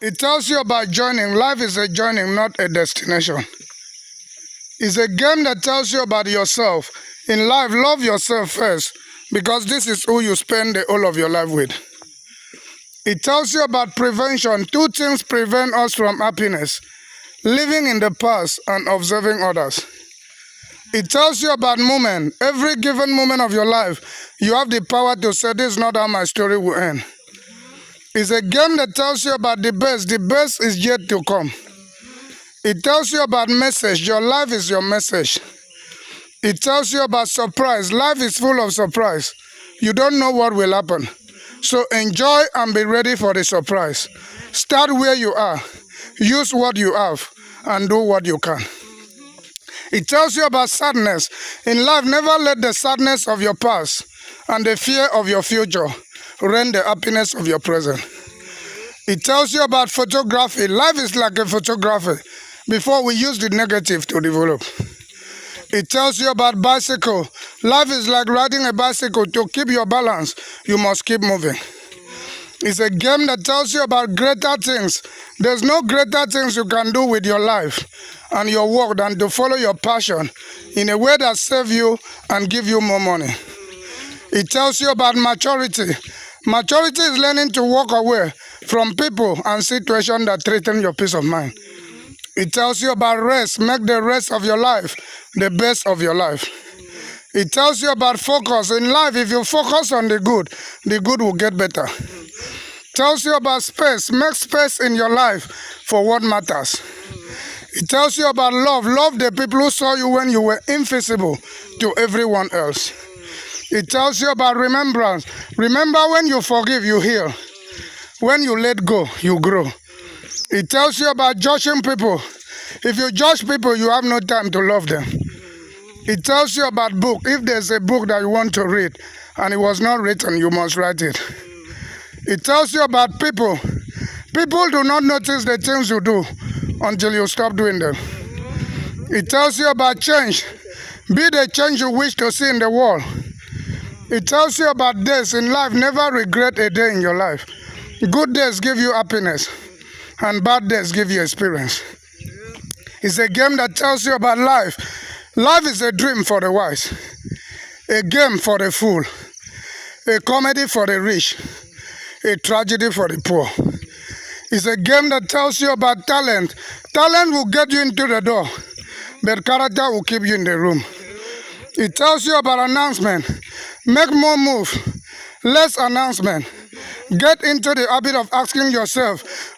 It tells you about journeying. Life is a journey, not a destination. It's a game that tells you about yourself. In life, love yourself first, because this is who you spend the whole of your life with. It tells you about prevention. Two things prevent us from happiness: living in the past and observing others. It tells you about moment. Every given moment of your life, you have the power to say, this is not how my story will end. It's a game that tells you about the best. The best is yet to come. It tells you about message. Your life is your message. It tells you about surprise. Life is full of surprise. You don't know what will happen. So enjoy and be ready for the surprise. Start where you are. Use what you have and do what you can. It tells you about sadness. In life, never let the sadness of your past and the fear of your future ruin the happiness of your present. It tells you about photography. Life is like a photography before we use the negative to develop. It tells you about bicycle. Life is like riding a bicycle. To keep your balance, you must keep moving. It's a game that tells you about greater things. There's no greater things you can do with your life and your work than to follow your passion in a way that serves you and give you more money. It tells you about maturity. Maturity is learning to walk away from people and situations that threaten your peace of mind. It tells you about rest. Make the rest of your life the best of your life. It tells you about focus. In life, if you focus on the good will get better. It tells you about space. Make space in your life for what matters. It tells you about love. Love the people who saw you when you were invisible to everyone else. It tells you about remembrance. Remember, when you forgive, you heal. When you let go, you grow. It tells you about judging people. If you judge people, you have no time to love them. It tells you about book. If there's a book that you want to read and it was not written, you must write it. It tells you about people. People do not notice the things you do until you stop doing them. It tells you about change. Be the change you wish to see in the world. It tells you about days in life. Never regret a day in your life. Good days give you happiness, and bad days give you experience. It's a game that tells you about life. Life is a dream for the wise, a game for the fool, a comedy for the rich, a tragedy for the poor. It's a game that tells you about talent. Talent will get you into the door, but character will keep you in the room. It tells you about announcement. Make more move, less announcement. Get into the habit of asking yourself,